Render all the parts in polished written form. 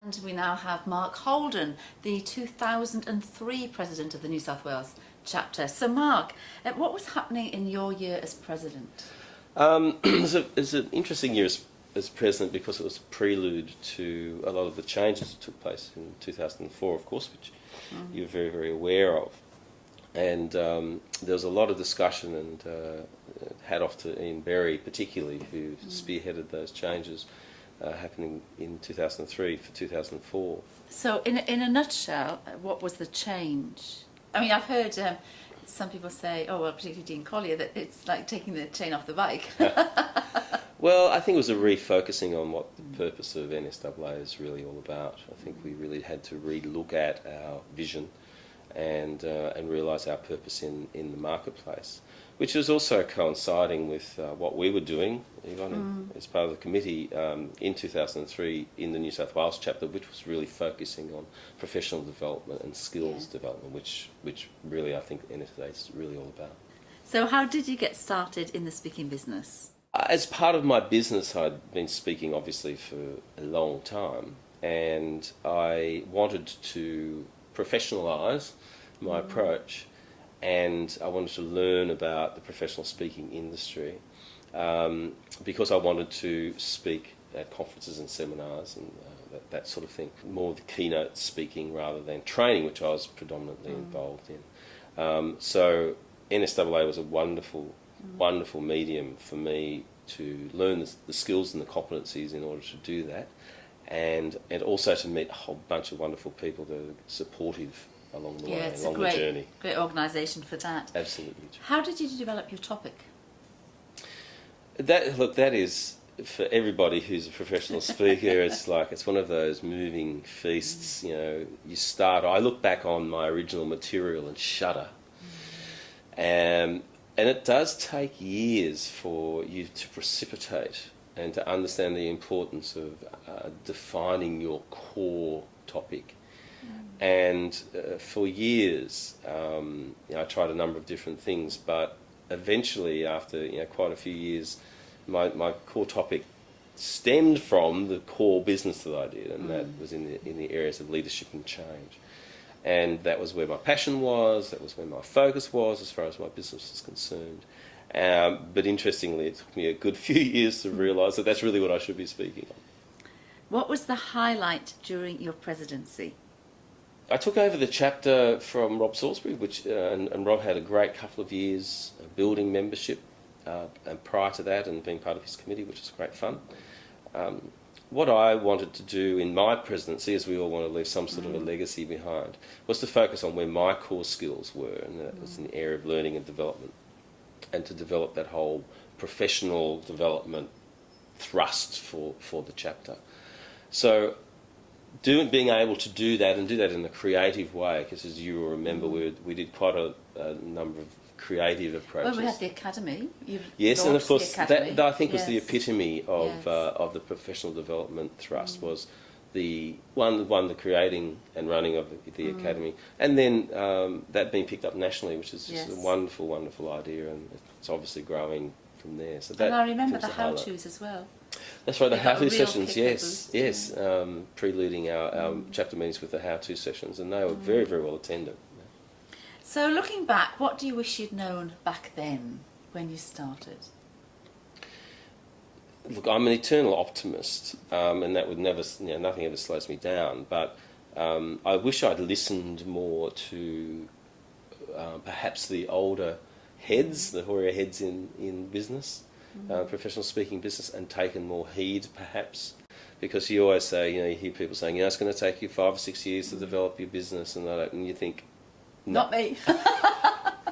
And we now have Mark Holden, the 2003 president of the New South Wales chapter. So Mark, what was happening in your year as president? It's an interesting year as president because it was a prelude to a lot of the changes that took place in 2004, of course, which you're very, very aware of. And there was a lot of discussion, and hat off to Ian Berry particularly, who spearheaded those changes happening in 2003 for 2004. So in a nutshell, what was the change? I mean, I've heard some people say, oh well, particularly Dean Collier, that it's like taking the chain off the bike. Well, I think it was a refocusing on what the purpose of NSAA is really all about. I think we really had to re-look at our vision and realise our purpose in the marketplace, which was also coinciding with what we were doing, Yvonne, as part of the committee in 2003 in the New South Wales chapter, which was really focusing on professional development and skills development, which really I think NSAA is really all about. So how did you get started in the speaking business? As part of my business, I'd been speaking obviously for a long time, and I wanted to professionalise my approach, and I wanted to learn about the professional speaking industry because I wanted to speak at conferences and seminars and that sort of thing, more of the keynote speaking rather than training, which I was predominantly involved in. So NSAA was a wonderful medium for me to learn the skills and the competencies in order to do that, and also to meet a whole bunch of wonderful people that are supportive along the way, along the journey. It's a great organisation for that. Absolutely. How did you develop your topic? That is, for everybody who's a professional speaker, it's one of those moving feasts. You know, I look back on my original material and shudder. And it does take years for you to precipitate and to understand the importance of defining your core topic. And for years, I tried a number of different things, but eventually, after quite a few years, my core topic stemmed from the core business that I did, and that was in the areas of leadership and change. And that was where my passion was, that was where my focus was as far as my business is concerned. But interestingly, it took me a good few years to realise that that's really what I should be speaking on. What was the highlight during your presidency? I took over the chapter from Rob Salisbury, and Rob had a great couple of years building membership, and prior to that, and being part of his committee, which was great fun. What I wanted to do in my presidency, as we all want to leave some sort of a legacy behind, was to focus on where my core skills were, and that was in the area of learning and development, and to develop that whole professional development thrust for the chapter. So being able to do that and do that in a creative way, because as you will remember, we did quite a number of creative approaches. Well, we had the academy. Yes, and of course that I think was the epitome of the professional development thrust, was the creating and running of the academy, and then that being picked up nationally, which is just a wonderful, wonderful idea, and it's obviously growing from there. So that, and I remember the how-tos as well. That's right, the how-to sessions, yes, preluding our chapter meetings with the how-to sessions, and they were very, very well attended. So looking back, what do you wish you'd known back then when you started? Look, I'm an eternal optimist, and that would never, nothing ever slows me down, but I wish I'd listened more to perhaps the older heads, the hoary heads in business, professional speaking business, and taken more heed perhaps, because you always say, you hear people saying, it's going to take you 5 or 6 years to develop your business, and you think, no. Not me.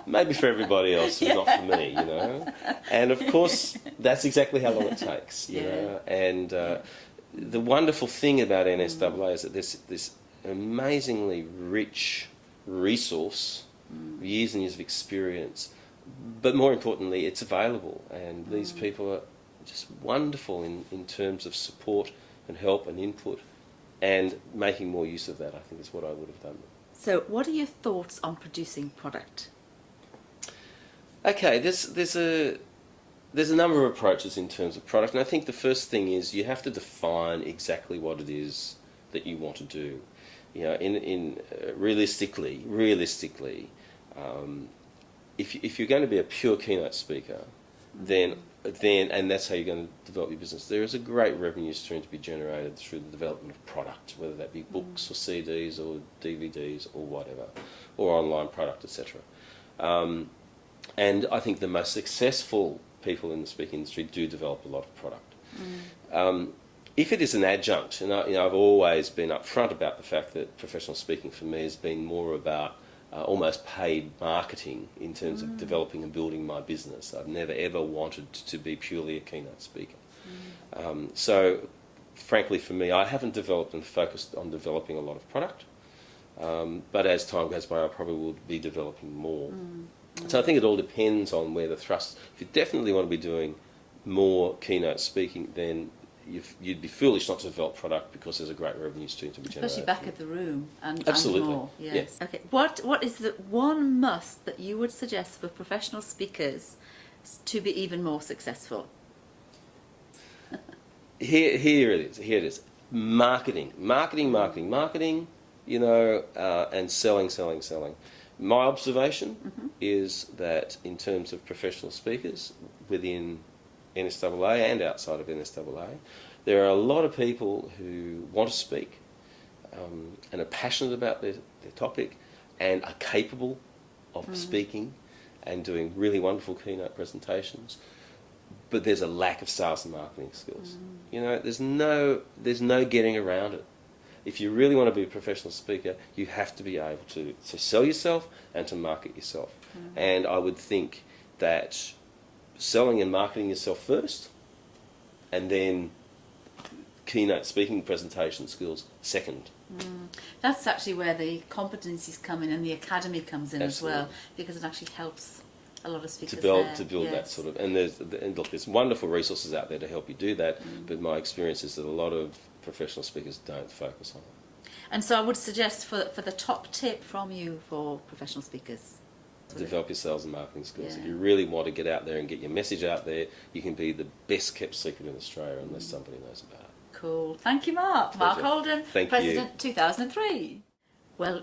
Maybe for everybody else, but not for me, And of course, that's exactly how long it takes, you know. And the wonderful thing about NSAA is that there's this amazingly rich resource, years and years of experience, but more importantly, it's available. And these people are just wonderful in terms of support and help and input, and making more use of that, I think, is what I would have done. So what are your thoughts on producing product? Okay, there's a number of approaches in terms of product, and I think the first thing is you have to define exactly what it is that you want to do. You know, realistically, if you're going to be a pure keynote speaker, then and that's how you're going to develop your business. There is a great revenue stream to be generated through the development of product, whether that be books or CDs or DVDs or whatever, or online product, etc. And I think the most successful people in the speaking industry do develop a lot of product. If it is an adjunct, and I've always been upfront about the fact that professional speaking for me has been more about almost paid marketing in terms of developing and building my business. I've never ever wanted to be purely a keynote speaker. So, frankly, for me, I haven't developed and focused on developing a lot of product. But as time goes by, I probably will be developing more. So I think it all depends on where the thrust. If you definitely want to be doing more keynote speaking, then you'd be foolish not to develop product, because there's a great revenue stream to be generated. Especially back at the room and Absolutely. more. Yes. Yes. Okay. What is the one must that you would suggest for professional speakers to be even more successful? Here it is. Marketing. You know, and selling. My observation is that in terms of professional speakers within NSAA and outside of NSAA, there are a lot of people who want to speak and are passionate about their topic and are capable of speaking and doing really wonderful keynote presentations, but there's a lack of sales and marketing skills. You know, there's no getting around it. If you really want to be a professional speaker, you have to be able to sell yourself and to market yourself. And I would think that selling and marketing yourself first, and then keynote speaking presentation skills second. That's actually where the competencies come in and the academy comes in Absolutely. as well, because it actually helps a lot of speakers to build that sort of, and look, there's wonderful resources out there to help you do that, but my experience is that a lot of professional speakers don't focus on it. And so I would suggest for the top tip from you for professional speakers. Develop your sales and marketing skills. Yeah. If you really want to get out there and get your message out there, you can be the best kept secret in Australia unless somebody knows about it. Cool. Thank you, Mark. Mark Pleasure. Holden, Thank you. President 2003. Well,